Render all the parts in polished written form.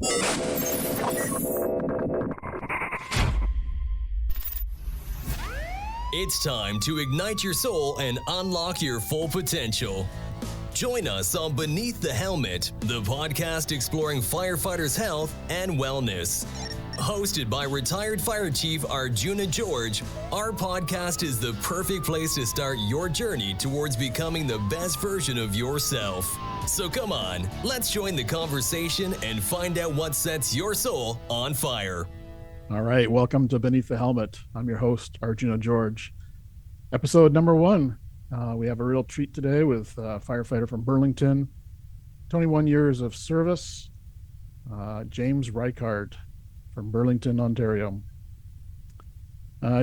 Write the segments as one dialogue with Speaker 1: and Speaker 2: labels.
Speaker 1: It's time to ignite your soul and unlock your full potential. Join us on Beneath the Helmet, the podcast exploring firefighters' health and wellness. Hosted by retired Fire Chief Arjuna George, our podcast is the perfect place to start your journey towards becoming the best version of yourself. So come on, let's join the conversation and find out what sets your soul on fire.
Speaker 2: All right, welcome to Beneath the Helmet. I'm your host, Arjuna George. Episode number 1. We have a real treat today with a firefighter from Burlington, 21 years of service, James Rychard from Burlington, Ontario.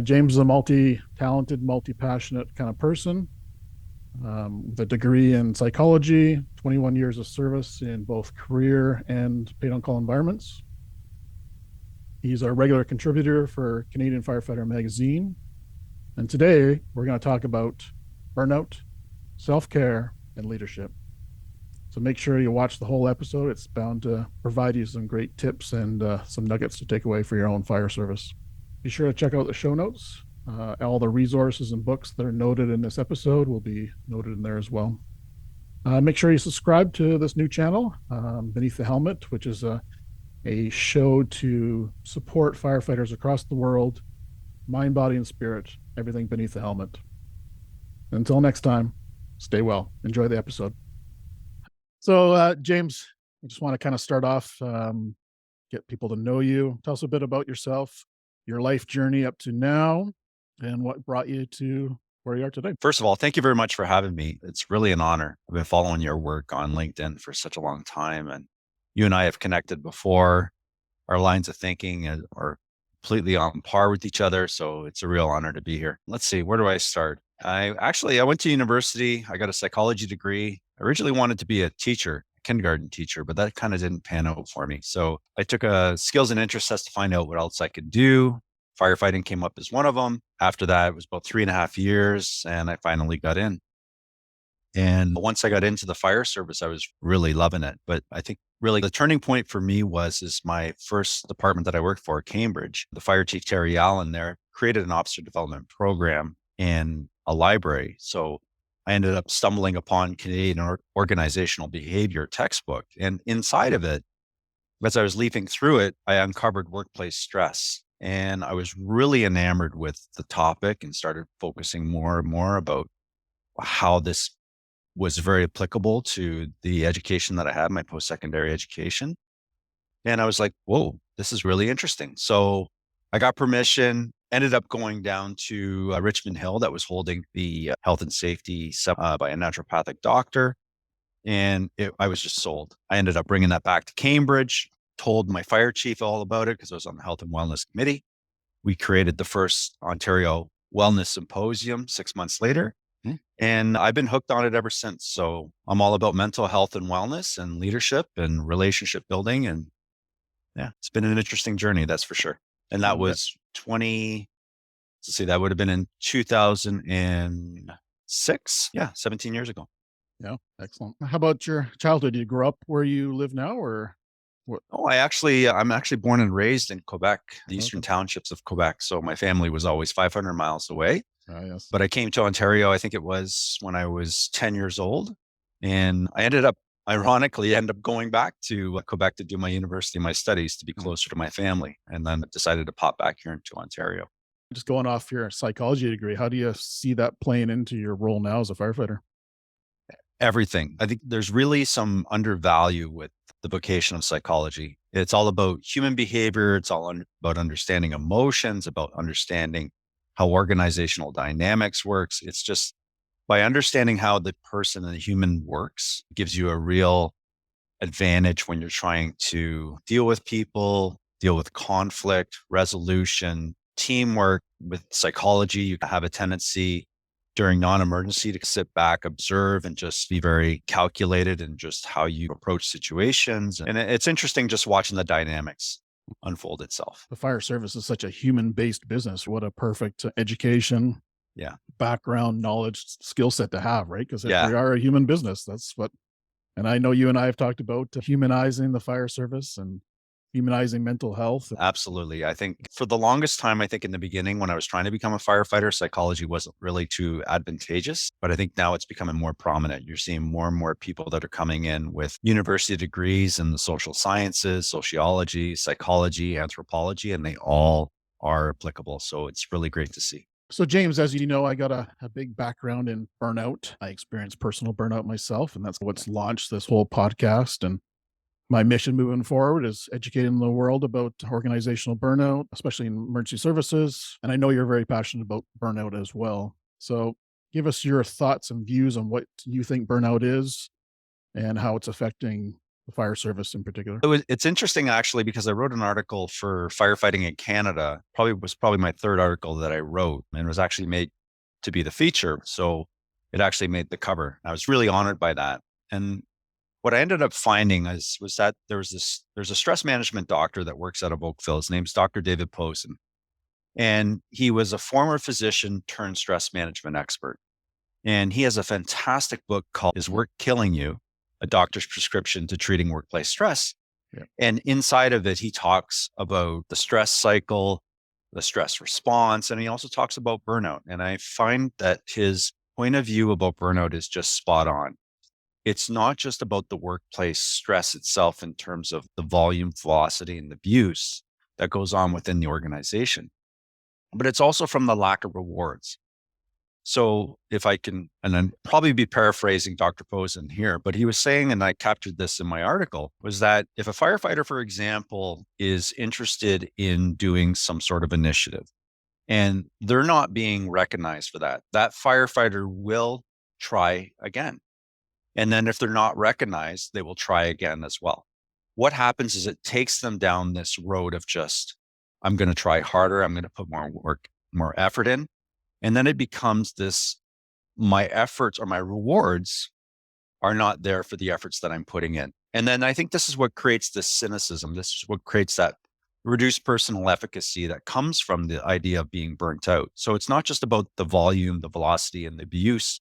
Speaker 2: James is a multi-talented, multi-passionate kind of person with a degree in psychology, 21 years of service in both career and paid-on-call environments. He's a regular contributor for Canadian Firefighter magazine. And today we're going to talk about burnout, self-care, and leadership. So make sure you watch the whole episode. It's bound to provide you some great tips and some nuggets to take away for your own fire service. Be sure to check out the show notes. All the resources and books that are noted in this episode will be noted in there as well. Make sure you subscribe to this new channel, Beneath the Helmet, which is a show to support firefighters across the world, mind, body, and spirit, everything beneath the helmet. Until next time, stay well. Enjoy the episode. So, James, I just want to kind of start off, get people to know you. Tell us a bit about yourself, your life journey up to now, and what brought you to where you are today.
Speaker 3: First of all, thank you very much for having me. It's really an honor. I've been following your work on LinkedIn for such a long time, and you and I have connected before. Our lines of thinking are completely on par with each other, so it's a real honor to be here. Let's see, where do I start? I went to university. I got a psychology degree. I originally wanted to be a teacher, a kindergarten teacher, but that kind of didn't pan out for me. So I took a skills and interest test to find out what else I could do. Firefighting came up as one of them. After that, it was about 3.5 years, and I finally got in. And once I got into the fire service, I was really loving it. But I think really the turning point for me is my first department that I worked for, Cambridge. The fire chief, Terry Allen, there created an officer development program in a library. So I ended up stumbling upon Canadian organizational behavior textbook. And inside of it, as I was leafing through it, I uncovered workplace stress. And I was really enamored with the topic and started focusing more and more about how this was very applicable to the education that I had, my post-secondary education. And I was like, whoa, this is really interesting. So I got permission, ended up going down to Richmond Hill that was holding the health and safety by a naturopathic doctor. And I was just sold. I ended up bringing that back to Cambridge, told my fire chief all about it because I was on the health and wellness committee. We created the first Ontario Wellness Symposium 6 months later. And I've been hooked on it ever since. So I'm all about mental health and wellness and leadership and relationship building. And yeah, it's been an interesting journey, that's for sure. And that was that would have been in 2006. Yeah, 17 years ago.
Speaker 2: Yeah, excellent. How about your childhood? Did you grow up where you live now, or what?
Speaker 3: Oh, I'm actually born and raised in Quebec, the eastern townships of Quebec. So my family was always 500 miles away.
Speaker 2: Yes.
Speaker 3: But I came to Ontario, I think it was when I was 10 years old. And I ironically ended up going back to Quebec to do my university, my studies, to be closer to my family. And then decided to pop back here into Ontario.
Speaker 2: Just going off your psychology degree, how do you see that playing into your role now as a firefighter?
Speaker 3: Everything. I think there's really some undervalue with the vocation of psychology. It's all about human behavior. It's all about understanding emotions, about understanding how organizational dynamics works. It's just by understanding how the person and the human works, gives you a real advantage when you're trying to deal with people, deal with conflict, resolution, teamwork. With psychology, you have a tendency during non-emergency to sit back, observe, and just be very calculated in just how you approach situations. And it's interesting just watching the dynamics unfold itself.
Speaker 2: The fire service is such a human-based business. What a perfect education, background, knowledge, skill set to have, right? Because we are a human business. That's what, and I know you and I have talked about humanizing the fire service and humanizing mental health.
Speaker 3: Absolutely. I think for the longest time, I think in the beginning, when I was trying to become a firefighter, psychology wasn't really too advantageous. But I think now it's becoming more prominent. You're seeing more and more people that are coming in with university degrees in the social sciences, sociology, psychology, anthropology, and they all are applicable. So it's really great to see.
Speaker 2: So, James, as you know, I got a big background in burnout. I experienced personal burnout myself, and that's what's launched this whole podcast. And my mission moving forward is educating the world about organizational burnout, especially in emergency services. And I know you're very passionate about burnout as well. So, give us your thoughts and views on what you think burnout is and how it's affecting the fire service in particular.
Speaker 3: It's interesting actually, because I wrote an article for Firefighting in Canada. Probably my third article that I wrote, and was actually made to be the feature. So it actually made the cover. I was really honored by that. And what I ended up finding was that there's a stress management doctor that works out of Oakville. His name's Dr. David Posen. And he was a former physician turned stress management expert. And he has a fantastic book called Is Work Killing You? A Doctor's Prescription to Treating Workplace Stress.
Speaker 2: Yeah.
Speaker 3: And inside of it, he talks about the stress cycle, the stress response, and he also talks about burnout. And I find that his point of view about burnout is just spot on. It's not just about the workplace stress itself in terms of the volume, velocity, and abuse that goes on within the organization, but it's also from the lack of rewards. So if I can, and I'm probably be paraphrasing Dr. Posen here, but he was saying, and I captured this in my article, was that if a firefighter, for example, is interested in doing some sort of initiative and they're not being recognized for that, that firefighter will try again. And then if they're not recognized, they will try again as well. What happens is it takes them down this road of just, I'm going to try harder. I'm going to put more work, more effort in. And then it becomes this, my efforts or my rewards are not there for the efforts that I'm putting in. And then I think this is what creates this cynicism. This is what creates that reduced personal efficacy that comes from the idea of being burnt out. So it's not just about the volume, the velocity, and the abuse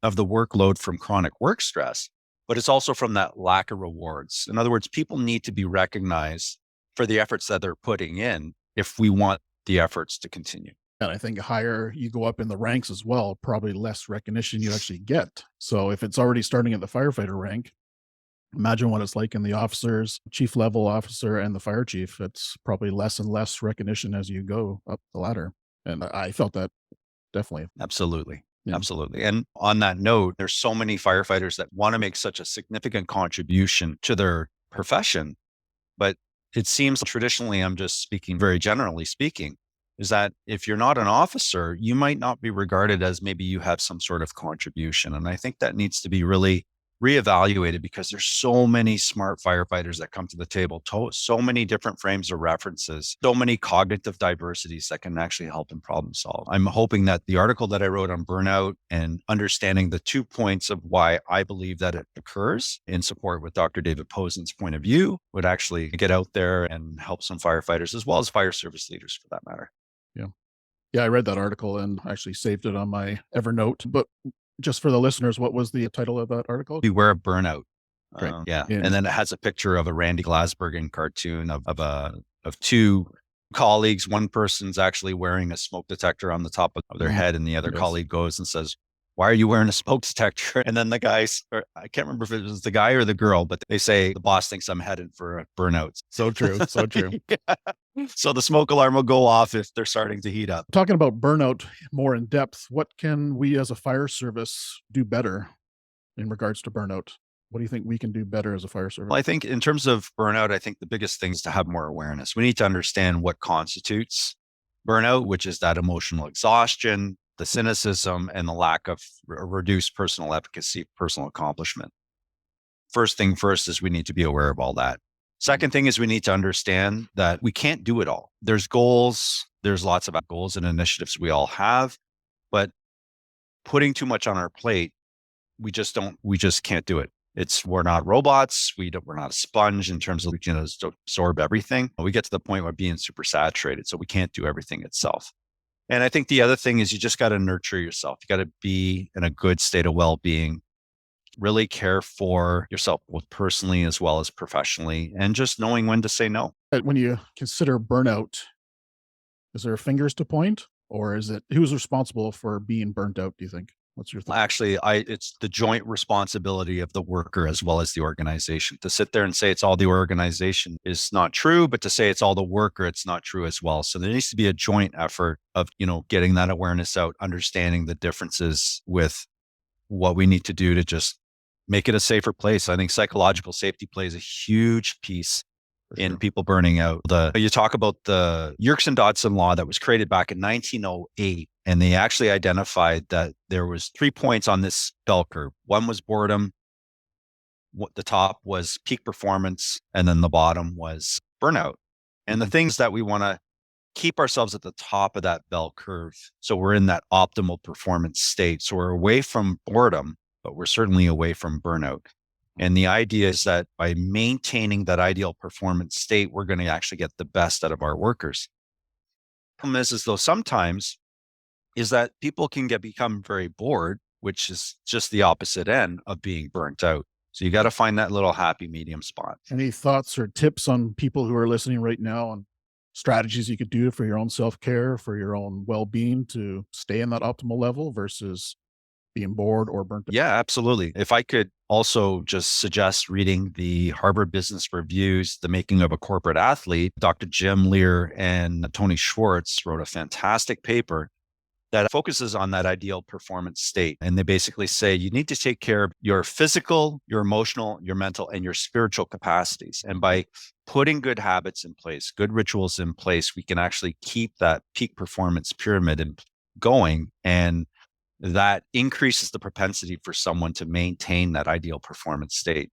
Speaker 3: of the workload from chronic work stress, but it's also from that lack of rewards. In other words, people need to be recognized for the efforts that they're putting in if we want the efforts to continue.
Speaker 2: And I think higher you go up in the ranks as well, probably less recognition you actually get. So if it's already starting at the firefighter rank, imagine what it's like in the officers, chief level officer and the fire chief. It's probably less and less recognition as you go up the ladder. And I felt that definitely.
Speaker 3: Absolutely.
Speaker 2: Yeah.
Speaker 3: Absolutely. And on that note, there's so many firefighters that want to make such a significant contribution to their profession. But it seems traditionally, I'm just speaking very generally speaking, is that if you're not an officer, you might not be regarded as maybe you have some sort of contribution. And I think that needs to be really reevaluated, because there's so many smart firefighters that come to the table, so many different frames of references, so many cognitive diversities that can actually help in problem solve. I'm hoping that the article that I wrote on burnout and understanding the 2 points of why I believe that it occurs in support with Dr. David Posen's point of view would actually get out there and help some firefighters as well as fire service leaders for that matter.
Speaker 2: Yeah, I read that article and actually saved it on my Evernote. But just for the listeners, what was the title of that article?
Speaker 3: Beware of burnout.
Speaker 2: Great.
Speaker 3: Yeah. And then it has a picture of a Randy Glasbergen cartoon of two colleagues. One person's actually wearing a smoke detector on the top of their head, and the other colleague goes and says, "Why are you wearing a smoke detector?" And then the guys, or I can't remember if it was the guy or the girl, but they say, "The boss thinks I'm headed for a burnout."
Speaker 2: So true. So true.
Speaker 3: Yeah. So the smoke alarm will go off if they're starting to heat up.
Speaker 2: Talking about burnout more in depth, what can we as a fire service do better in regards to burnout? What do you think we can do better as a fire service?
Speaker 3: Well, I think in terms of burnout, I think the biggest thing is to have more awareness. We need to understand what constitutes burnout, which is that emotional exhaustion, the cynicism, and the lack of reduced personal efficacy, personal accomplishment. First thing first is we need to be aware of all that. Second thing is we need to understand that we can't do it all. There's goals. There's lots of goals and initiatives we all have, but putting too much on our plate, we just can't do it. We're not robots. We're not a sponge in terms of we can absorb everything. We get to the point where being super saturated, so we can't do everything itself. And I think the other thing is you just got to nurture yourself. You got to be in a good state of well-being. really care for yourself, both personally as well as professionally, and just knowing when to say no.
Speaker 2: When you consider burnout, is there fingers to point, or is it who's responsible for being burnt out, do you think? What's your thought?
Speaker 3: Actually, it's the joint responsibility of the worker as well as the organization. To sit there and say it's all the organization is not true, but to say it's all the worker, it's not true as well. So there needs to be a joint effort of, getting that awareness out, understanding the differences with what we need to do to just make it a safer place. I think psychological safety plays a huge piece in people burning out. You talk about the Yerkes-Dodson law that was created back in 1908, and they actually identified that there was 3 points on this bell curve. One was boredom, the top was peak performance, and then the bottom was burnout. And the things that we want to keep ourselves at the top of that bell curve, so we're in that optimal performance state. So we're away from boredom, but we're certainly away from burnout. And the idea is that by maintaining that ideal performance state, we're going to actually get the best out of our workers. The problem is though sometimes is that people can become very bored, which is just the opposite end of being burnt out. So you got to find that little happy medium spot.
Speaker 2: Any thoughts or tips on people who are listening right now on strategies you could do for your own self-care, for your own well-being to stay in that optimal level versus being bored or burnt out?
Speaker 3: Yeah, absolutely. If I could also just suggest reading the Harvard Business Review's The Making of a Corporate Athlete, Dr. Jim Lear and Tony Schwartz wrote a fantastic paper that focuses on that ideal performance state. And they basically say you need to take care of your physical, your emotional, your mental, and your spiritual capacities. And by putting good habits in place, good rituals in place, we can actually keep that peak performance pyramid going. And that increases the propensity for someone to maintain that ideal performance state.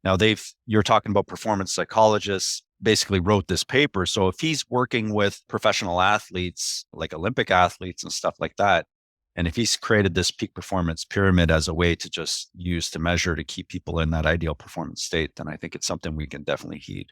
Speaker 3: Now, you're talking about performance psychologists basically wrote this paper. So if he's working with professional athletes, like Olympic athletes and stuff like that, and if he's created this peak performance pyramid as a way to just use to measure to keep people in that ideal performance state, then I think it's something we can definitely heed.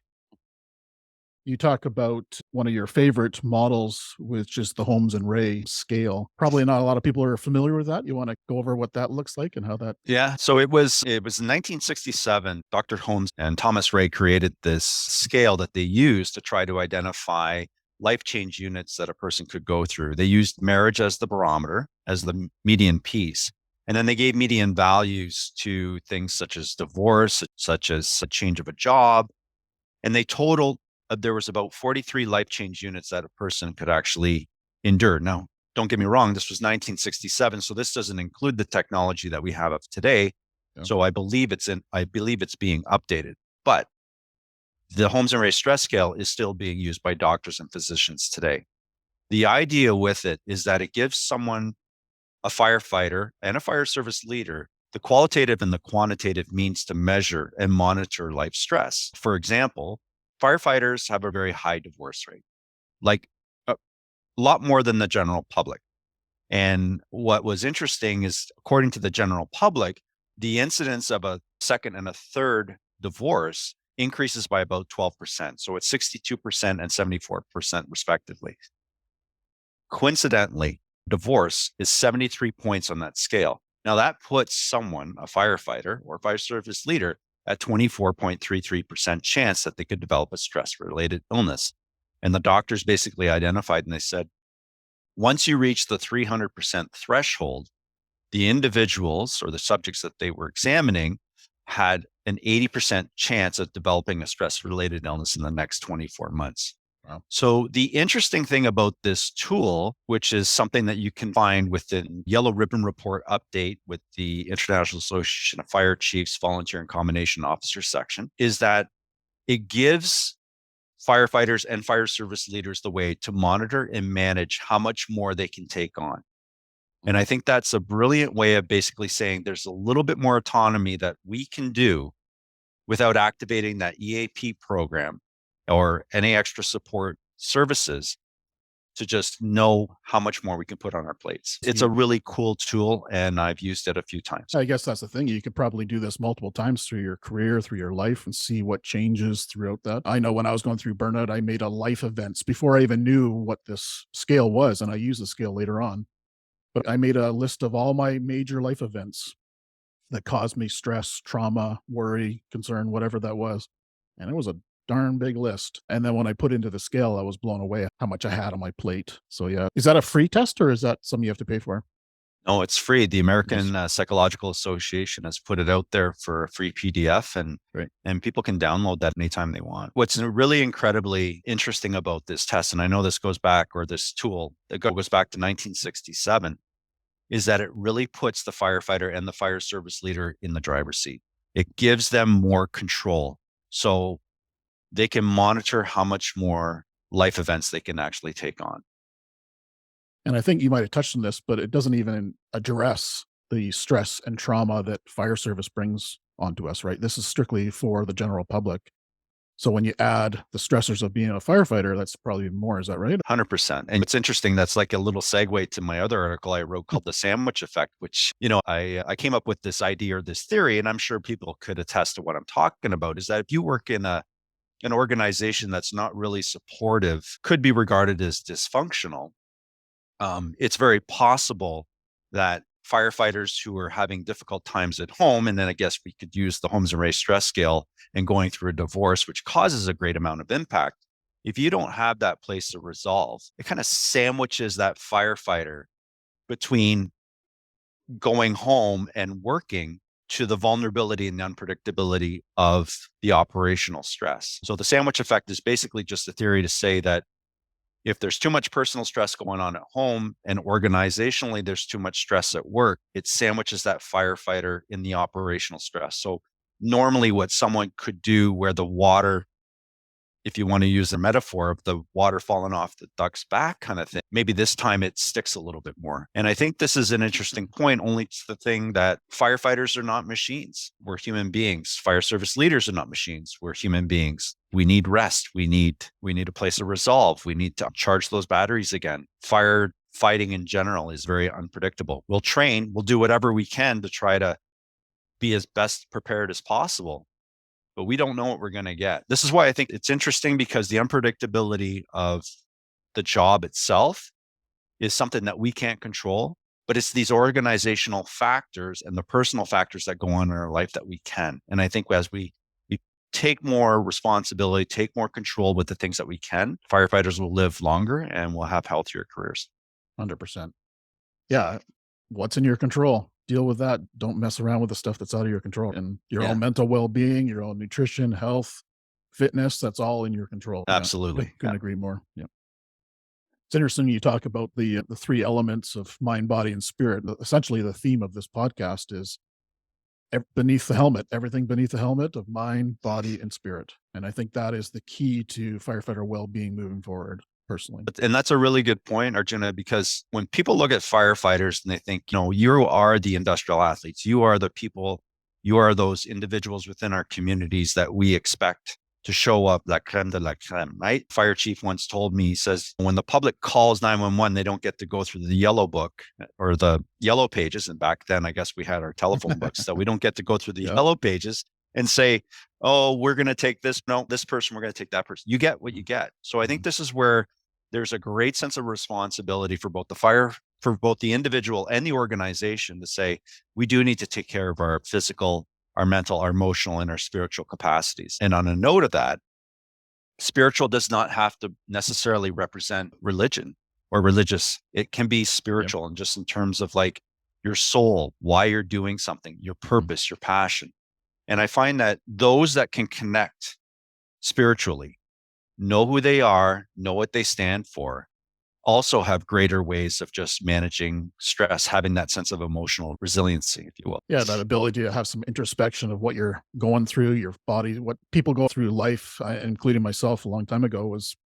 Speaker 2: You talk about one of your favorite models, which is the Holmes and Rahe scale. Probably not a lot of people are familiar with that. You want to go over what that looks like and how that?
Speaker 3: Yeah. So it was in 1967, Dr. Holmes and Thomas Rahe created this scale that they used to try to identify life change units that a person could go through. They used marriage as the barometer, as the median piece. And then they gave median values to things such as divorce, such as a change of a job. And they totaled there was about 43 life change units that a person could actually endure. Now, don't get me wrong, this was 1967, so this doesn't include the technology that we have of today. Yeah. So I believe it's being updated. But the Holmes and Rahe stress scale is still being used by doctors and physicians today. The idea with it is that it gives someone, a firefighter and a fire service leader, the qualitative and the quantitative means to measure and monitor life stress. For example, firefighters have a very high divorce rate, like a lot more than the general public. And what was interesting is, according to the general public, the incidence of a second and a third divorce increases by about 12%. So it's 62% and 74% respectively. Coincidentally, divorce is 73 points on that scale. Now that puts someone, a firefighter or fire service leader, at 24.33% chance that they could develop a stress-related illness. And the doctors basically identified and they said, once you reach the 300% threshold, the individuals or the subjects that they were examining had an 80% chance of developing a stress-related illness in the next 24 months. Wow. So the interesting thing about this tool, which is something that you can find within Yellow Ribbon Report update with the International Association of Fire Chiefs Volunteer and Combination Officer section, is that it gives firefighters and fire service leaders the way to monitor and manage how much more they can take on. And I think that's a brilliant way of basically saying there's a little bit more autonomy that we can do without activating that EAP program or any extra support services to just know how much more we can put on our plates. It's a really cool tool, and I've used it a few times.
Speaker 2: I guess that's the thing. You could probably do this multiple times through your career, through your life, and see what changes throughout that. I know when I was going through burnout, I made a life events before I even knew what this scale was, and I used the scale later on. But I made a list of all my major life events that caused me stress, trauma, worry, concern, whatever that was. And it was a darn big list. And then when I put into the scale, I was blown away at how much I had on my plate. So yeah, is that a free test or is that something you have to pay for?
Speaker 3: No, it's free. The American
Speaker 2: Nice.
Speaker 3: Psychological Association has put it out there for a free PDF,
Speaker 2: Right.
Speaker 3: and people can download that anytime they want. What's really incredibly interesting about this test, and I know this goes back, or this tool, it goes back to 1967, is that it really puts the firefighter and the fire service leader in the driver's seat. It gives them more control. So they can monitor how much more life events they can actually take on.
Speaker 2: And I think you might have touched on this, but it doesn't even address the stress and trauma that fire service brings onto us, right? This is strictly for the general public. So when you add the stressors of being a firefighter, that's probably even more. Is that right?
Speaker 3: 100%. And it's interesting. That's like a little segue to my other article I wrote called The Sandwich Effect, which, I came up with this idea or this theory, and I'm sure people could attest to what I'm talking about, is that if you work in an organization that's not really supportive, could be regarded as dysfunctional, it's very possible that firefighters who are having difficult times at home, and then I guess we could use the Holmes and Rahe stress scale and going through a divorce, which causes a great amount of impact. If you don't have that place of resolve, it kind of sandwiches that firefighter between going home and working to the vulnerability and the unpredictability of the operational stress. So the sandwich effect is basically just a theory to say that if there's too much personal stress going on at home and organizationally there's too much stress at work, it sandwiches that firefighter in the operational stress. So normally what someone could do where the water, if you want to use a metaphor of the water falling off the duck's back kind of thing, maybe this time it sticks a little bit more. And I think this is an interesting point, only to the thing that firefighters are not machines. We're human beings. Fire service leaders are not machines. We're human beings. We need rest. We need a place of resolve. We need to charge those batteries again. Firefighting in general is very unpredictable. We'll train, we'll do whatever we can to try to be as best prepared as possible, but we don't know what we're going to get. This is why I think it's interesting, because the unpredictability of the job itself is something that we can't control, but it's these organizational factors and the personal factors that go on in our life that we can. And I think as we take more responsibility, take more control with the things that we can, firefighters will live longer and will have healthier careers.
Speaker 2: 100%. Yeah. What's in your control? Deal with that. Don't mess around with the stuff that's out of your control, and your own mental well-being, your own nutrition, health, fitness. That's all in your control.
Speaker 3: Absolutely.
Speaker 2: Yeah, couldn't agree more. Yeah. It's interesting you talk about the three elements of mind, body, and spirit. Essentially, the theme of this podcast is beneath the helmet, everything beneath the helmet of mind, body, and spirit. And I think that is the key to firefighter well-being moving forward, personally.
Speaker 3: And that's a really good point, Arjuna, because when people look at firefighters and they think, you are the industrial athletes, you are the people, you are those individuals within our communities that we expect to show up, la creme de la creme, right? Fire chief once told me, he says, when the public calls 911, they don't get to go through the yellow book or the yellow pages. And back then, I guess we had our telephone books. So we don't get to go through the yellow pages and say, oh, we're going to take this. No, this person, we're going to take that person. You get what you get. So I think this is where there's a great sense of responsibility for both the individual and the organization to say, we do need to take care of our physical, our mental, our emotional, and our spiritual capacities. And on a note of that, spiritual does not have to necessarily represent religion or religious. It can be spiritual, and just in terms of like your soul, why you're doing something, your purpose, your passion. And I find that those that can connect spiritually, know who they are, know what they stand for, also have greater ways of just managing stress, having that sense of emotional resiliency, if you will.
Speaker 2: Yeah, that ability to have some introspection of what you're going through, your body, what people go through life, including myself a long time ago, was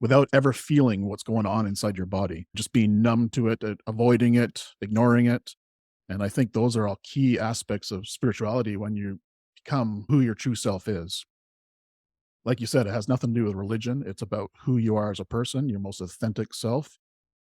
Speaker 2: without ever feeling what's going on inside your body, just being numb to it, avoiding it, ignoring it. And I think those are all key aspects of spirituality when you become who your true self is. Like you said, it has nothing to do with religion. It's about who you are as a person, your most authentic self.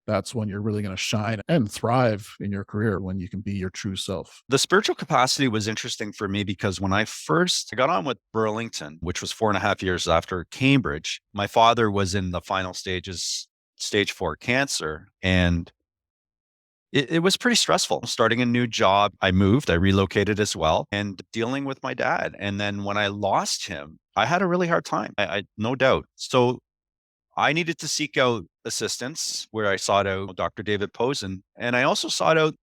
Speaker 2: That's when you're really going to shine and thrive in your career, when you can be your true self.
Speaker 3: The spiritual capacity was interesting for me because when I first got on with Burlington, which was 4.5 years after Cambridge, my father was in the final stages, stage 4 cancer. And it was pretty stressful. Starting a new job, I relocated as well, and dealing with my dad. And then when I lost him, I had a really hard time. I no doubt. So I needed to seek out assistance where I sought out Dr. David Posen. And I also sought out,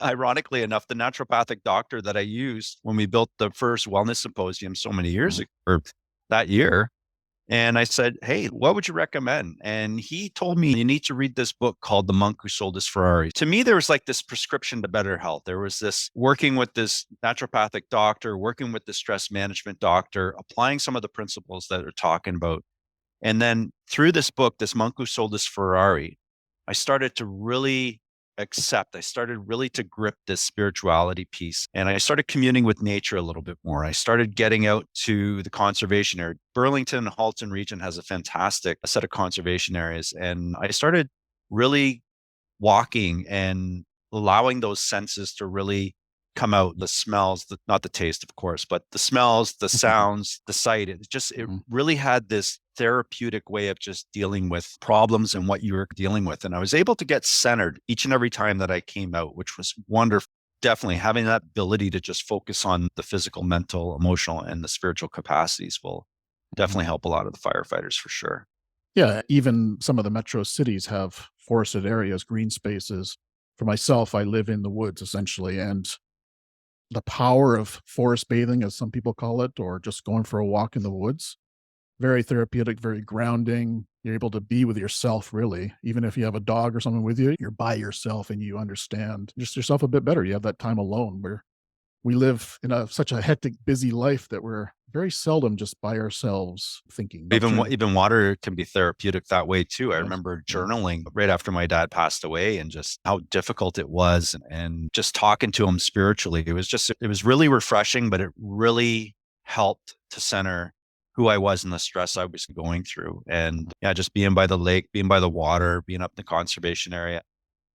Speaker 3: ironically enough, the naturopathic doctor that I used when we built the first wellness symposium so many years ago, or that year. And I said, hey, what would you recommend? And he told me, you need to read this book called The Monk Who Sold His Ferrari. To me, there was like this prescription to better health. There was this working with this naturopathic doctor, working with the stress management doctor, applying some of the principles that they're talking about. And then through this book, This Monk Who Sold His Ferrari, I started to really I started really to grip this spirituality piece. And I started communing with nature a little bit more. I started getting out to the conservation area. Burlington, Halton region has a fantastic set of conservation areas. And I started really walking and allowing those senses to really come out, the smells, not the taste, of course, but the smells, the sounds, the sight. It really had this therapeutic way of just dealing with problems and what you were dealing with. And I was able to get centered each and every time that I came out, which was wonderful. Definitely having that ability to just focus on the physical, mental, emotional, and the spiritual capacities will definitely help a lot of the firefighters for sure.
Speaker 2: Yeah, even some of the metro cities have forested areas, green spaces. For myself, I live in the woods essentially, and the power of forest bathing, as some people call it, or just going for a walk in the woods, very therapeutic, very grounding. You're able to be with yourself, really. Even if you have a dog or something with you, you're by yourself and you understand just yourself a bit better. You have that time alone where we live in such a hectic, busy life that we're very seldom just by ourselves thinking.
Speaker 3: Even water can be therapeutic that way too. I
Speaker 2: Yes.
Speaker 3: remember journaling right after my dad passed away and just how difficult it was, and just talking to him spiritually. It was really refreshing, but it really helped to center who I was and the stress I was going through. And yeah, just being by the lake, being by the water, being up in the conservation area.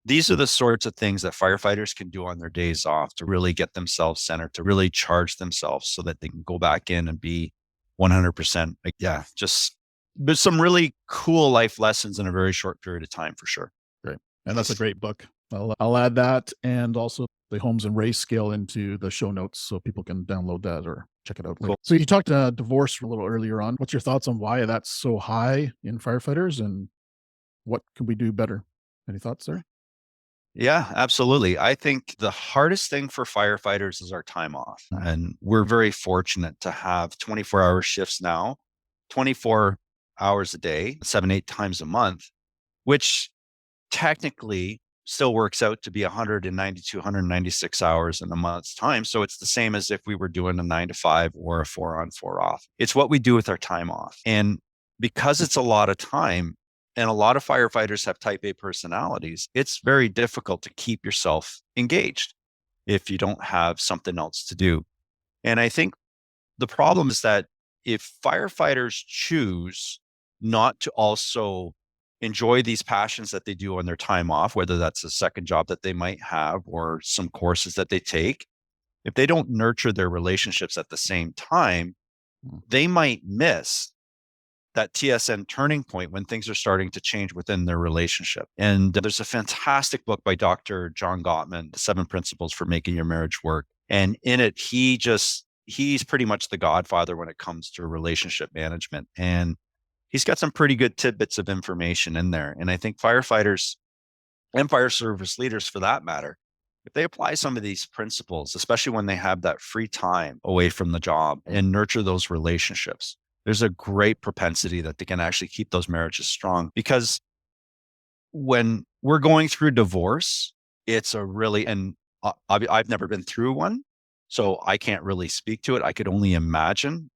Speaker 3: These are the sorts of things that firefighters can do on their days off to really get themselves centered, to really charge themselves so that they can go back in and be 100%. Like, yeah, just there's some really cool life lessons in a very short period of time for sure.
Speaker 2: Great. And that's a great book. I'll add that and also the Holmes and Rahe scale into the show notes so people can download that or check it out later.
Speaker 3: Cool.
Speaker 2: So you talked divorce a little earlier on. What's your thoughts on why that's so high in firefighters and what could we do better? Any thoughts there?
Speaker 3: Yeah, absolutely. I think the hardest thing for firefighters is our time off. And we're very fortunate to have 24-hour shifts now, 24 hours a day, 7, 8 times a month, which technically still works out to be 192, 196 hours in a month's time. So it's the same as if we were doing a 9 to 5 or a 4 on 4 off. It's what we do with our time off. And because it's a lot of time, and a lot of firefighters have type A personalities, it's very difficult to keep yourself engaged if you don't have something else to do. And I think the problem is that if firefighters choose not to also enjoy these passions that they do on their time off, whether that's a second job that they might have or some courses that they take, if they don't nurture their relationships at the same time, they might miss that TSN turning point when things are starting to change within their relationship. And there's a fantastic book by Dr. John Gottman, The 7 Principles for Making Your Marriage Work. And in it, he's pretty much the godfather when it comes to relationship management. And he's got some pretty good tidbits of information in there. And I think firefighters and fire service leaders for that matter, if they apply some of these principles, especially when they have that free time away from the job and nurture those relationships, there's a great propensity that they can actually keep those marriages strong. Because when we're going through divorce, it's a really, and I've never been through one, so I can't really speak to it. I could only imagine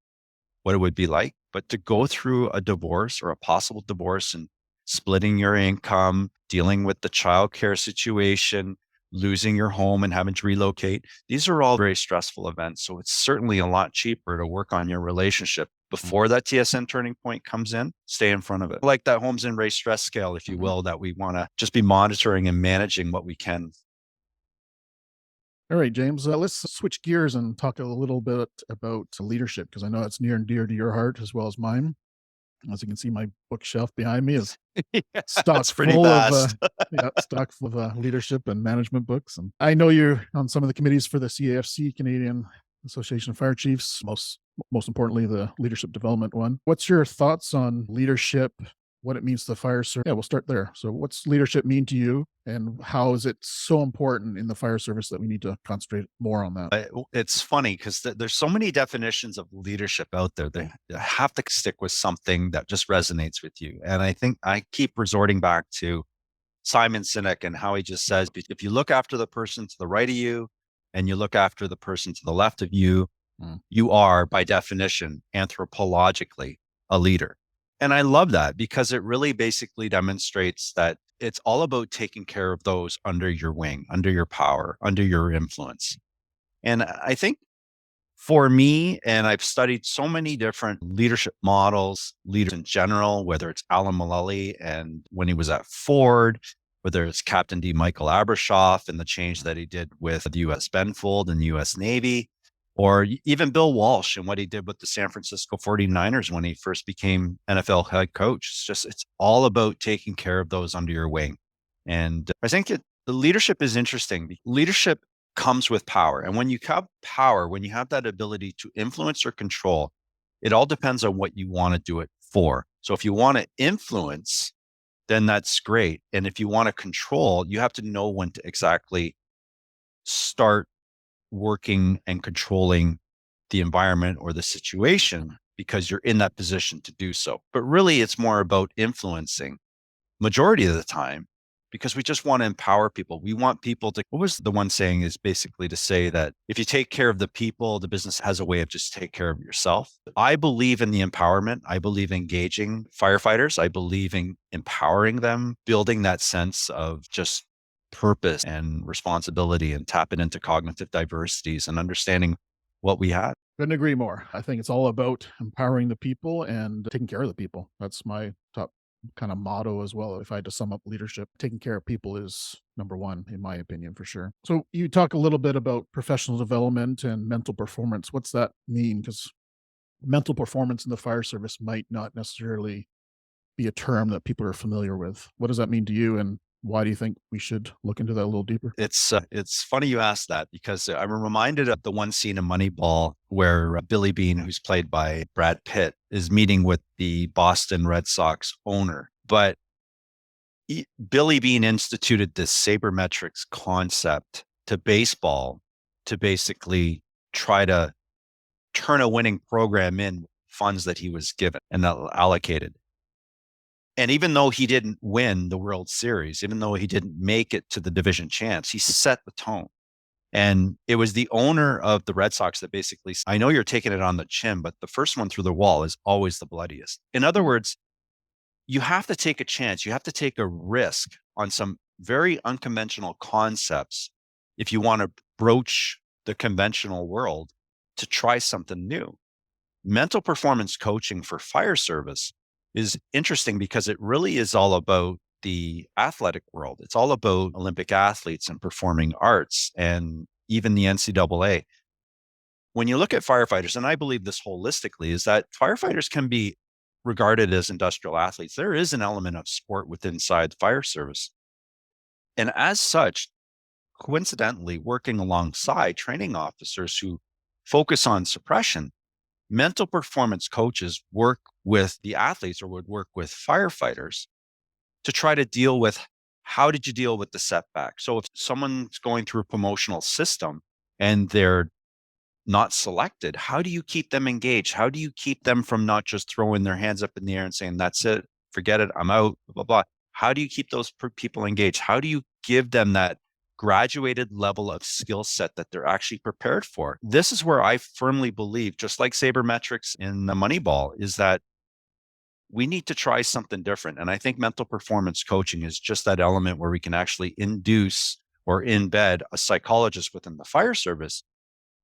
Speaker 3: what it would be like. But to go through a divorce or a possible divorce and splitting your income, dealing with the childcare situation, losing your home and having to relocate, these are all very stressful events. So it's certainly a lot cheaper to work on your relationship before that TSN turning point comes in. Stay in front of it. Like that Holmes and Rahe stress scale, if you will, that we want to just be monitoring and managing what we can.
Speaker 2: All right, James, let's switch gears and talk a little bit about leadership, because I know it's near and dear to your heart as well as mine. As you can see, my bookshelf behind me is
Speaker 3: Yeah,
Speaker 2: stock
Speaker 3: that's pretty
Speaker 2: full of
Speaker 3: vast.
Speaker 2: stock full of leadership and management books. And I know you're on some of the committees for the CAFC, Canadian Association of Fire Chiefs, most importantly, the leadership development one. What's your thoughts on leadership, what it means to the fire service? Yeah, we'll start there. So what's leadership mean to you, and how is it so important in the fire service that we need to concentrate more on that?
Speaker 3: It's funny because there's so many definitions of leadership out there. They have to stick with something that just resonates with you. And I think I keep resorting back to Simon Sinek and how he just says, if you look after the person to the right of you and you look after the person to the left of you, you are by definition, anthropologically, a leader. And I love that because it really basically demonstrates that it's all about taking care of those under your wing, under your power, under your influence. And I think for me, and I've studied so many different leadership models, leaders in general, whether it's Alan Mulally and when he was at Ford, whether it's Captain D. Michael Abrashoff and the change that he did with the U.S. Benfold and the U.S. Navy, or even Bill Walsh and what he did with the San Francisco 49ers when he first became NFL head coach. It's all about taking care of those under your wing. And I think the leadership is interesting. Leadership comes with power. And when you have power, when you have that ability to influence or control, it all depends on what you want to do it for. So if you want to influence, then that's great. And if you want to control, you have to know when to exactly start working and controlling the environment or the situation because you're in that position to do so. But really, it's more about influencing majority of the time because we just want to empower people. We want people to, what was the one saying is basically to say that if you take care of the people, the business has a way of just take care of yourself. I believe in the empowerment. I believe engaging firefighters. I believe in empowering them, building that sense of just purpose and responsibility and tapping into cognitive diversities and understanding what we have.
Speaker 2: Couldn't agree more. I think it's all about empowering the people and taking care of the people. That's my top kind of motto as well. If I had to sum up leadership, taking care of people is number one, in my opinion, for sure. So you talk a little bit about professional development and mental performance. What's that mean? Because mental performance in the fire service might not necessarily be a term that people are familiar with. What does that mean to you, and why do you think we should look into that a little deeper?
Speaker 3: It's funny you asked that because I'm reminded of the one scene in Moneyball where Billy Beane, who's played by Brad Pitt, is meeting with the Boston Red Sox owner. But Billy Beane instituted this sabermetrics concept to baseball to basically try to turn a winning program in funds that he was given and allocated. And even though he didn't win the World Series, even though he didn't make it to the division champs, he set the tone. And it was the owner of the Red Sox that basically, I know you're taking it on the chin, but the first one through the wall is always the bloodiest. In other words, you have to take a chance. You have to take a risk on some very unconventional concepts if you want to broach the conventional world to try something new. Mental performance coaching for fire service is interesting because it really is all about the athletic world. It's all about Olympic athletes and performing arts and even the NCAA. When you look at firefighters, and I believe this holistically, is that firefighters can be regarded as industrial athletes. There is an element of sport within inside the fire service. And as such, coincidentally, working alongside training officers who focus on suppression, mental performance coaches work with the athletes or would work with firefighters to try to deal with how did you deal with the setback? So if someone's going through a promotional system and they're not selected, how do you keep them engaged? How do you keep them from not just throwing their hands up in the air and saying, that's it, forget it, I'm out, blah, blah, blah. How do you keep those people engaged? How do you give them that graduated level of skill set that they're actually prepared for? This is where I firmly believe, just like sabermetrics in the Moneyball, is that we need to try something different. And I think mental performance coaching is just that element where we can actually induce or embed a psychologist within the fire service,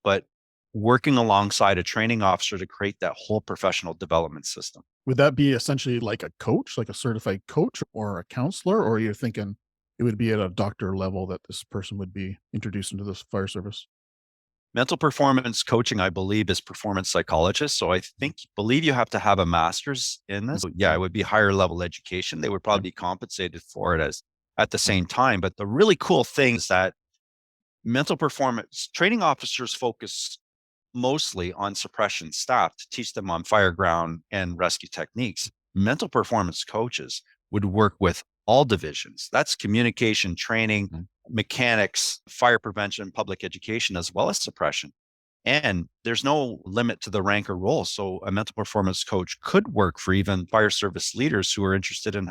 Speaker 3: but working alongside a training officer to create that whole professional development system.
Speaker 2: Would that be essentially like a coach, like a certified coach or a counselor, or you're thinking it would be at a doctor level that this person would be introduced into this fire service?
Speaker 3: Mental performance coaching, I believe, is performance psychologist. So I believe you have to have a master's in this. So yeah, it would be higher level education. They would probably be compensated for it as at the same time. But the really cool thing is that mental performance training officers focus mostly on suppression staff to teach them on fireground and rescue techniques. Mental performance coaches would work with all divisions. That's communication, training, mechanics, fire prevention, public education, as well as suppression. And there's no limit to the rank or role. So a mental performance coach could work for even fire service leaders who are interested in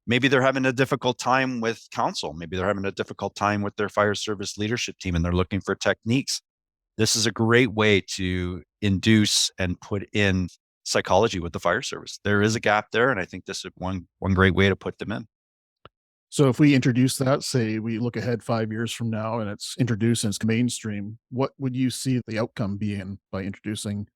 Speaker 3: maybe they're having a difficult time with council. Maybe they're having a difficult time with their fire service leadership team and they're looking for techniques. This is a great way to induce and put in psychology with the fire service. There is a gap there, and I think this is one great way to put them in.
Speaker 2: So if we introduce that, say we look ahead 5 years from now and it's introduced and it's mainstream, what would you see the outcome being by introducing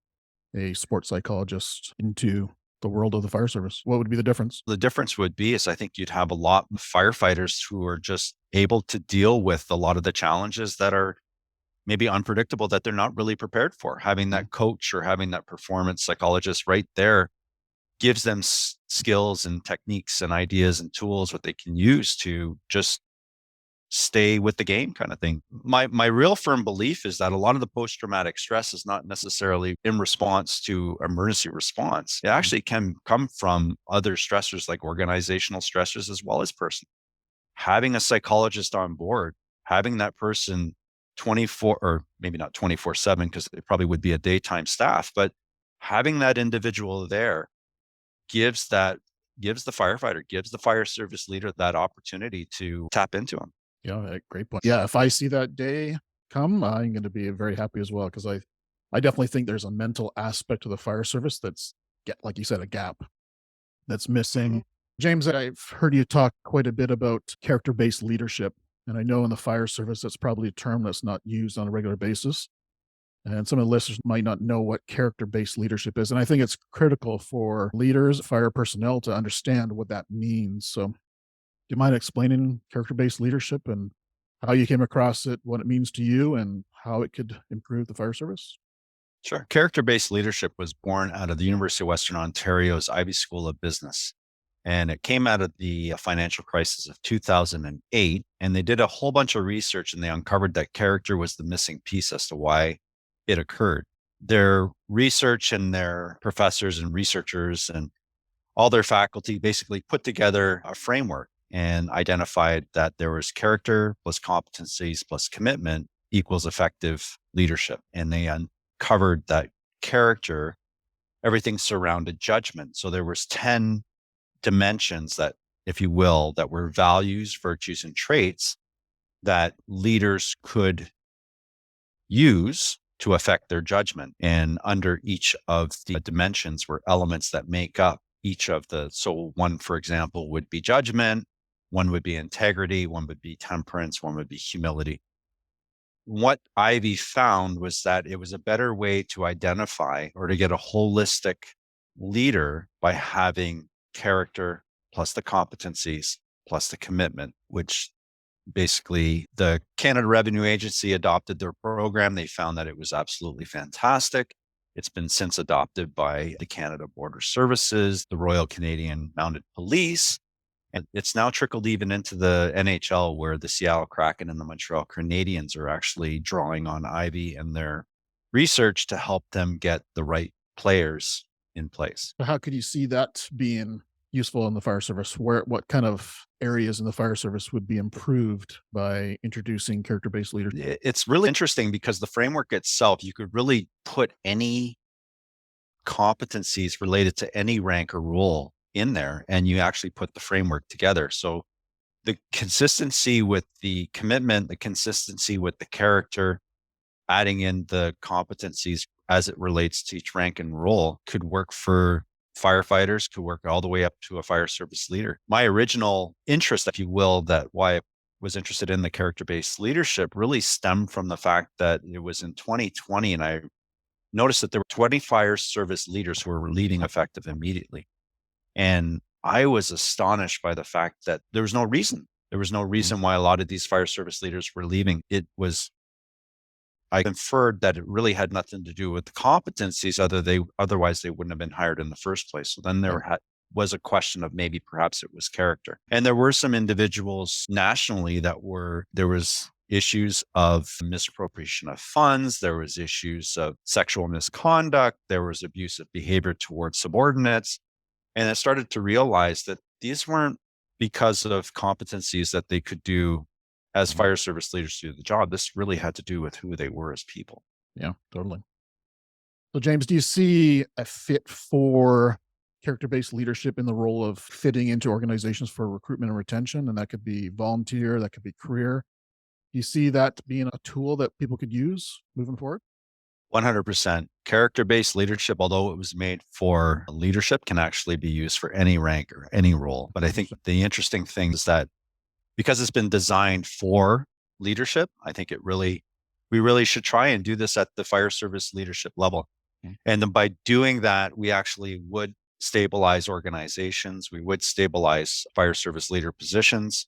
Speaker 2: a sports psychologist into the world of the fire service? What would be the difference?
Speaker 3: The difference would be is I think you'd have a lot of firefighters who are just able to deal with a lot of the challenges that are maybe unpredictable that they're not really prepared for. Having that coach or having that performance psychologist right there gives them skills and techniques and ideas and tools what they can use to just stay with the game kind of thing. My real firm belief is that a lot of the post-traumatic stress is not necessarily in response to emergency response. It actually can come from other stressors like organizational stressors as well as personal. Having a psychologist on board, having that person 24 or maybe not 24/7 because it probably would be a daytime staff, but having that individual there gives the firefighter, gives the fire service leader that opportunity to tap into them.
Speaker 2: Yeah, great point. Yeah, if I see that day come, I'm going to be very happy as well because I definitely think there's a mental aspect to the fire service that's, like you said, a gap that's missing. James, I've heard you talk quite a bit about character-based leadership, and I know in the fire service that's probably a term that's not used on a regular basis. And some of the listeners might not know what character-based leadership is. And I think it's critical for leaders, fire personnel to understand what that means. So do you mind explaining character-based leadership and how you came across it, what it means to you, and how it could improve the fire service?
Speaker 3: Sure. Character-based leadership was born out of the University of Western Ontario's Ivy School of Business. And it came out of the financial crisis of 2008. And they did a whole bunch of research and they uncovered that character was the missing piece as to why it occurred. Their research and their professors and researchers and all their faculty basically put together a framework and identified that there was character plus competencies plus commitment equals effective leadership. And they uncovered that character, everything surrounded judgment. So there was 10 dimensions that, if you will, that were values, virtues, and traits that leaders could use to affect their judgment. And under each of the dimensions were elements that make up each of so one, for example, would be judgment, one would be integrity, one would be temperance, one would be humility. What Ivy found was that it was a better way to identify or to get a holistic leader by having character plus the competencies plus the commitment, which basically the Canada Revenue Agency adopted their program. They found that it was absolutely fantastic. It's been since adopted by the Canada Border Services, the Royal Canadian Mounted Police, and it's now trickled even into the NHL where the Seattle Kraken and the Montreal Canadiens are actually drawing on Ivy and their research to help them get the right players in place.
Speaker 2: How could you see that being useful in the fire service? What kind of areas in the fire service would be improved by introducing character-based leadership?
Speaker 3: It's really interesting because the framework itself, you could really put any competencies related to any rank or role in there, and you actually put the framework together. So the consistency with the commitment, the consistency with the character, adding in the competencies as it relates to each rank and role could work for firefighters, could work all the way up to a fire service leader. My original interest, if you will, that why I was interested in the character-based leadership really stemmed from the fact that it was in 2020 and I noticed that there were 20 fire service leaders who were leaving effective immediately. And I was astonished by the fact that there was no reason. There was no reason why a lot of these fire service leaders were leaving. It was I inferred that it really had nothing to do with the competencies, otherwise they wouldn't have been hired in the first place. So then was a question of maybe perhaps it was character. And there were some individuals nationally there was issues of misappropriation of funds. There was issues of sexual misconduct. There was abusive behavior towards subordinates. And I started to realize that these weren't because of competencies that they could do as fire service leaders to do the job. This really had to do with who they were as people.
Speaker 2: Yeah, totally. So James, do you see a fit for character-based leadership in the role of fitting into organizations for recruitment and retention? And that could be volunteer, that could be career. Do you see that being a tool that people could use moving forward?
Speaker 3: 100%. Character-based leadership, although it was made for leadership, can actually be used for any rank or any role. But I think the interesting thing is that because it's been designed for leadership, I think we really should try and do this at the fire service leadership level. And then by doing that, we actually would stabilize organizations. We would stabilize fire service leader positions,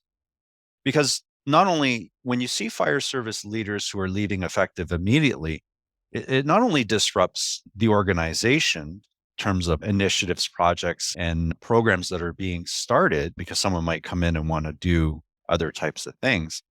Speaker 3: because not only when you see fire service leaders who are leaving effective immediately, it not only disrupts the organization in terms of initiatives, projects, and programs that are being started because someone might come in and want to do other types of things,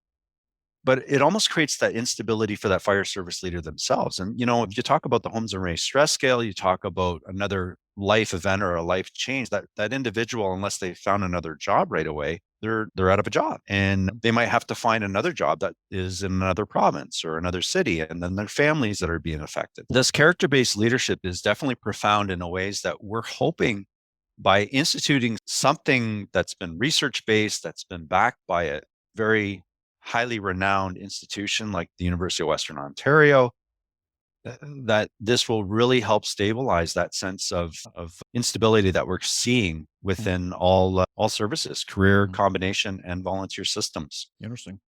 Speaker 3: but it almost creates that instability for that fire service leader themselves. And, if you talk about the Holmes and Rahe stress scale, you talk about another life event or a life change, that individual, unless they found another job right away, they're out of a job, and they might have to find another job that is in another province or another city, and then their families that are being affected. This character-based leadership is definitely profound in ways that we're hoping, by instituting something that's been research-based, that's been backed by a very highly renowned institution like the University of Western Ontario, that this will really help stabilize that sense of instability that we're seeing within all services, career, combination, and volunteer systems.
Speaker 2: Interesting.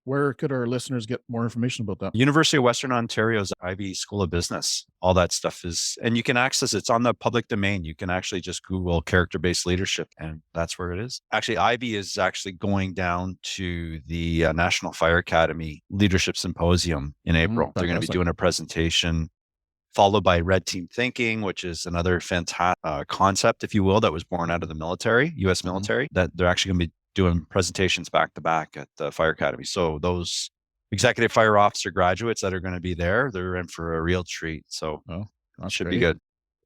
Speaker 2: Where could our listeners get more information about that?
Speaker 3: University of Western Ontario's Ivy School of Business. All that stuff and you can access it's on the public domain. You can actually just Google character-based leadership, and that's where it is. Actually, Ivy is actually going down to the National Fire Academy Leadership Symposium in April. They're going to be doing a presentation, followed by Red Team Thinking, which is another fantastic concept, if you will, that was born out of the military, U.S. military, that they're actually going to be doing presentations back to back at the Fire Academy. So those executive fire officer graduates that are going to be there, they're in for a real treat. So that should be good.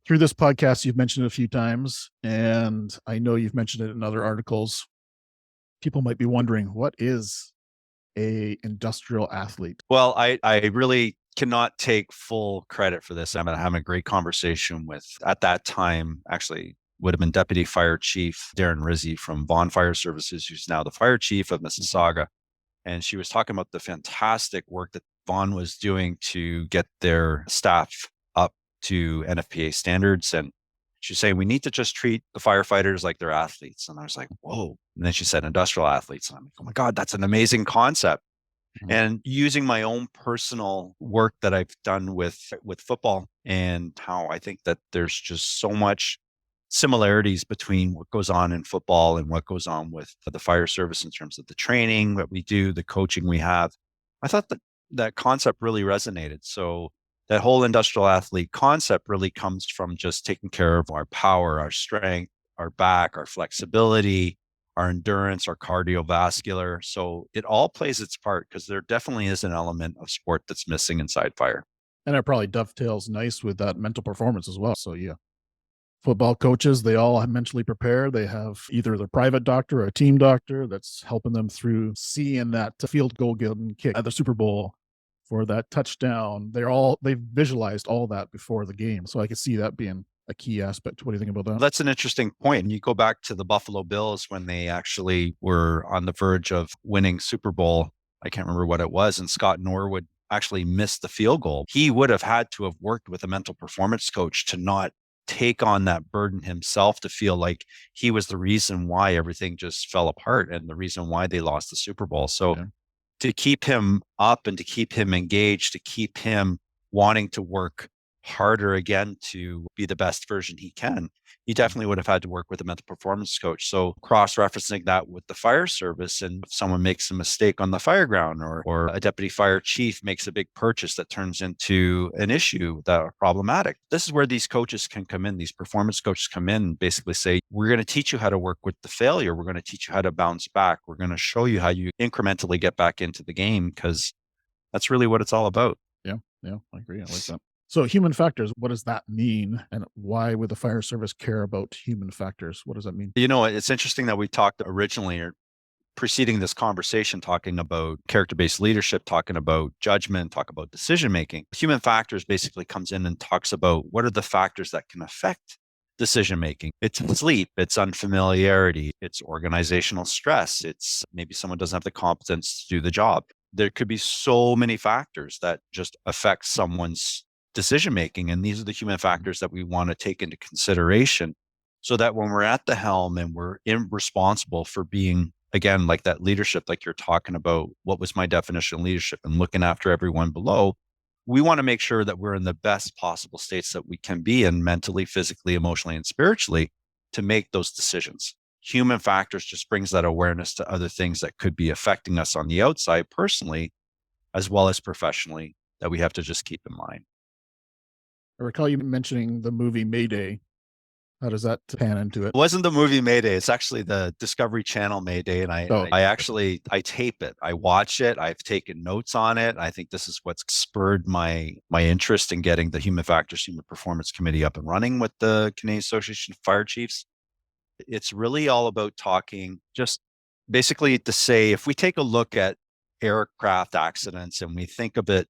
Speaker 2: Through this podcast, you've mentioned it a few times, and I know you've mentioned it in other articles. People might be wondering, what is a industrial athlete?
Speaker 3: Well, I really cannot take full credit for this. I'm having a great conversation with, at that time, actually would have been Deputy Fire Chief Darren Rizzi from Vaughan Fire Services, who's now the Fire Chief of Mississauga. And she was talking about the fantastic work that Vaughan was doing to get their staff up to NFPA standards. And she's saying, we need to just treat the firefighters like they're athletes. And I was like, whoa. And then she said industrial athletes. And I'm like, oh my God, that's an amazing concept. And using my own personal work that I've done with football, and how I think that there's just so much similarities between what goes on in football and what goes on with the fire service in terms of the training that we do, the coaching we have. I thought that concept really resonated. So that whole industrial athlete concept really comes from just taking care of our power, our strength, our back, our flexibility, our endurance, our cardiovascular. So it all plays its part, because there definitely is an element of sport that's missing inside fire.
Speaker 2: And it probably dovetails nice with that mental performance as well. So yeah. Football coaches, they all mentally prepare. They have either their private doctor or a team doctor that's helping them through seeing that field goal getting kick at the Super Bowl for that touchdown. They've visualized all that before the game. So I could see that being a key aspect. What do you think about that?
Speaker 3: That's an interesting point. And you go back to the Buffalo Bills when they actually were on the verge of winning Super Bowl. I can't remember what it was. And Scott Norwood actually missed the field goal. He would have had to have worked with a mental performance coach to not take on that burden himself, to feel like he was the reason why everything just fell apart and the reason why they lost the Super Bowl. So to keep him up and to keep him engaged, to keep him wanting to work harder again to be the best version he can, he definitely would have had to work with a mental performance coach. So cross-referencing that with the fire service, and if someone makes a mistake on the fire ground, or a deputy fire chief makes a big purchase that turns into an issue that are problematic, this is where these coaches can come in. These performance coaches come in and basically say, we're going to teach you how to work with the failure. We're going to teach you how to bounce back. We're going to show you how you incrementally get back into the game, because that's really what it's all about.
Speaker 2: Yeah, I agree. I like that. So human factors, what does that mean? And why would the fire service care about human factors? What does that mean?
Speaker 3: It's interesting that we talked originally, or preceding this conversation, talking about character-based leadership, talking about judgment, talk about decision-making. Human factors basically comes in and talks about what are the factors that can affect decision-making. It's sleep, it's unfamiliarity, it's organizational stress, it's maybe someone doesn't have the competence to do the job. There could be so many factors that just affect someone's decision-making. And these are the human factors that we want to take into consideration, so that when we're at the helm and we're responsible for being, again, like that leadership, like you're talking about, what was my definition of leadership, and looking after everyone below, we want to make sure that we're in the best possible states that we can be in, mentally, physically, emotionally, and spiritually, to make those decisions. Human factors just brings that awareness to other things that could be affecting us on the outside, personally, as well as professionally, that we have to just keep in mind.
Speaker 2: I recall you mentioning the movie Mayday. How does that pan into it?
Speaker 3: It wasn't the movie Mayday. It's actually the Discovery Channel Mayday. And I tape it. I watch it. I've taken notes on it. I think this is what's spurred my interest in getting the Human Factors Human Performance Committee up and running with the Canadian Association of Fire Chiefs. It's really all about talking, just basically to say, if we take a look at aircraft accidents and we think of it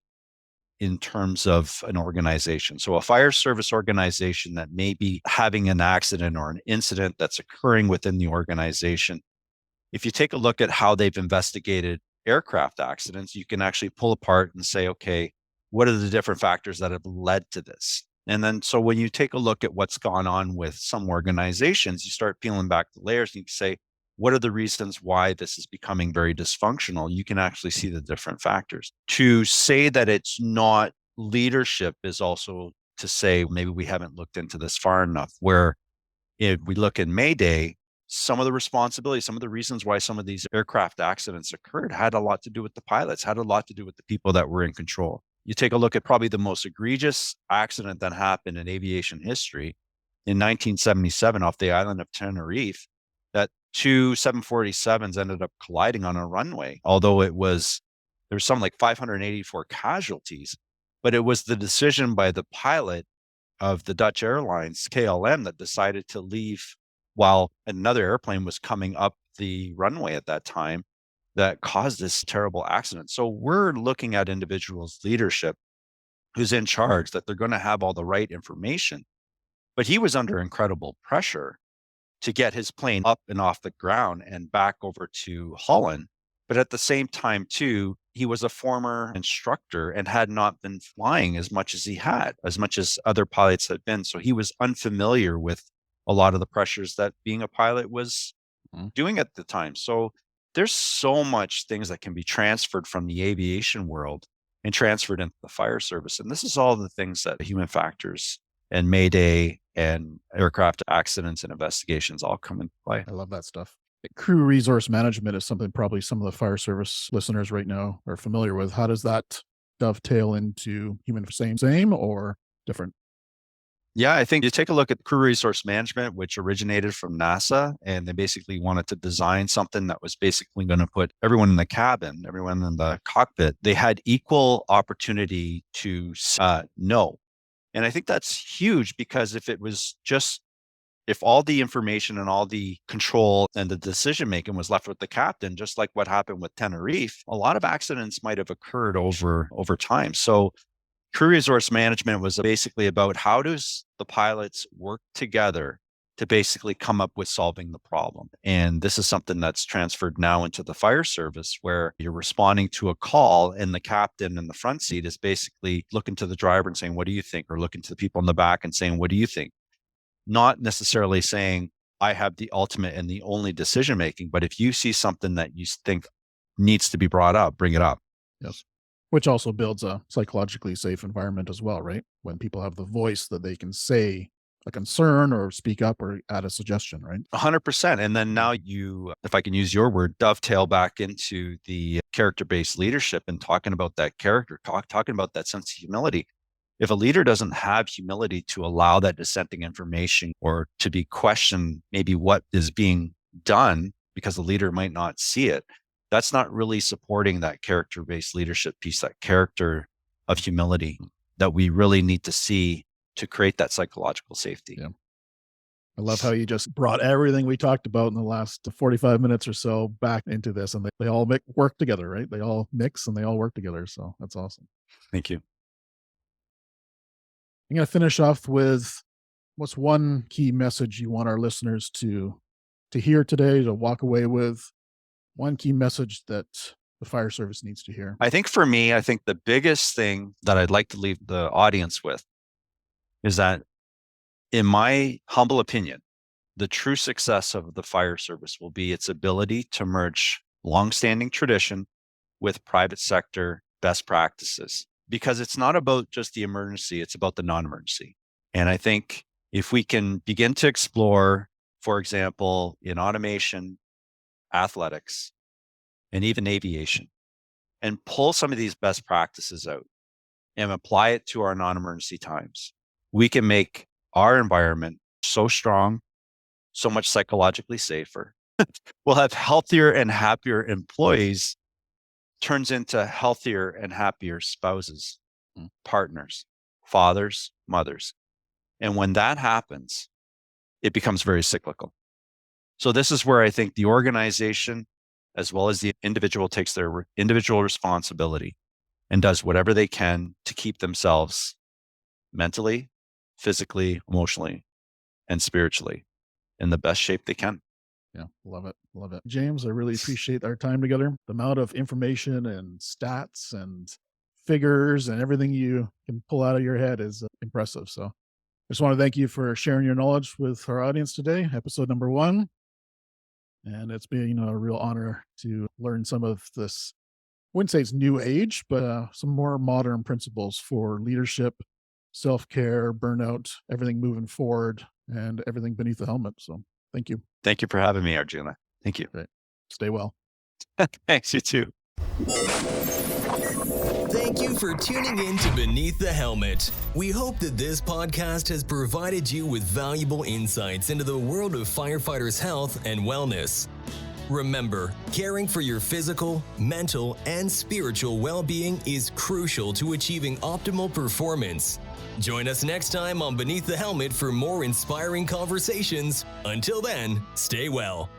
Speaker 3: in terms of an organization. So a fire service organization that may be having an accident or an incident that's occurring within the organization. If you take a look at how they've investigated aircraft accidents, you can actually pull apart and say, okay, what are the different factors that have led to this? And then, so when you take a look at what's gone on with some organizations, you start peeling back the layers and you say, what are the reasons why this is becoming very dysfunctional? You can actually see the different factors. To say that it's not leadership is also to say, maybe we haven't looked into this far enough, where if we look in Mayday, some of the responsibility, some of the reasons why some of these aircraft accidents occurred had a lot to do with the pilots, had a lot to do with the people that were in control. You take a look at probably the most egregious accident that happened in aviation history in 1977 off the island of Tenerife, that two 747s ended up colliding on a runway, although there was something like 584 casualties, but it was the decision by the pilot of the Dutch Airlines, KLM, that decided to leave while another airplane was coming up the runway at that time, that caused this terrible accident. So we're looking at individuals' leadership who's in charge, that they're going to have all the right information. But he was under incredible pressure to get his plane up and off the ground and back over to Holland. But at the same time, too, he was a former instructor and had not been flying as much as other pilots had been. So he was unfamiliar with a lot of the pressures that being a pilot was doing at the time. So there's so much things that can be transferred from the aviation world and transferred into the fire service. And this is all the things that human factors and Mayday and aircraft accidents and investigations all come into play.
Speaker 2: I love that stuff. Crew resource management is something probably some of the fire service listeners right now are familiar with. How does that dovetail into human same or different?
Speaker 3: Yeah, I think you take a look at crew resource management, which originated from NASA, and they basically wanted to design something that was basically going to put everyone in the cabin, everyone in the cockpit. They had equal opportunity to know. And I think that's huge, because if all the information and all the control and the decision making was left with the captain, just like what happened with Tenerife, a lot of accidents might have occurred over time. So crew resource management was basically about, how does the pilots work together to basically come up with solving the problem. And this is something that's transferred now into the fire service, where you're responding to a call and the captain in the front seat is basically looking to the driver and saying, what do you think? Or looking to the people in the back and saying, what do you think? Not necessarily saying, I have the ultimate and the only decision making, but if you see something that you think needs to be brought up, bring it up.
Speaker 2: Yes. Which also builds a psychologically safe environment as well, right? When people have the voice that they can say a concern or speak up or add a suggestion, right?
Speaker 3: 100%. And then now you, if I can use your word, dovetail back into the character-based leadership and talking about that character, talking about that sense of humility. If a leader doesn't have humility to allow that dissenting information or to be questioned, maybe what is being done because the leader might not see it, that's not really supporting that character-based leadership piece, that character of humility that we really need to see to create that psychological safety.
Speaker 2: Yeah. I love how you just brought everything we talked about in the last 45 minutes or so back into this, and they all work together, right? They all mix and they all work together. So that's awesome.
Speaker 3: Thank you.
Speaker 2: I'm going to finish off with what's one key message you want our listeners to hear today, to walk away with, one key message that the fire service needs to hear.
Speaker 3: I think for me, the biggest thing that I'd like to leave the audience with is that, in my humble opinion, the true success of the fire service will be its ability to merge longstanding tradition with private sector best practices, because it's not about just the emergency, it's about the non-emergency. And I think if we can begin to explore, for example, in automation, athletics, and even aviation, and pull some of these best practices out and apply it to our non-emergency times, we can make our environment so strong, so much psychologically safer. We'll have healthier and happier employees, turns into healthier and happier spouses, partners, fathers, mothers. And when that happens, it becomes very cyclical. So this is where I think the organization, as well as the individual, takes their individual responsibility and does whatever they can to keep themselves mentally, physically, emotionally, and spiritually in the best shape they can.
Speaker 2: Yeah, love it. Love it. James, I really appreciate our time together. The amount of information and stats and figures and everything you can pull out of your head is impressive. So I just want to thank you for sharing your knowledge with our audience today, episode number 1. And it's been a real honor to learn some of this, I wouldn't say it's new age, but some more modern principles for leadership, self-care, burnout, everything moving forward, and everything beneath the helmet. So thank you.
Speaker 3: Thank you for having me, Arjuna. Thank you.
Speaker 2: Okay. Stay well.
Speaker 3: Thanks, you too.
Speaker 1: Thank you for tuning in to Beneath the Helmet. We hope that this podcast has provided you with valuable insights into the world of firefighters' health and wellness. Remember, caring for your physical, mental, and spiritual well-being is crucial to achieving optimal performance. Join us next time on Beneath the Helmet for more inspiring conversations. Until then, stay well.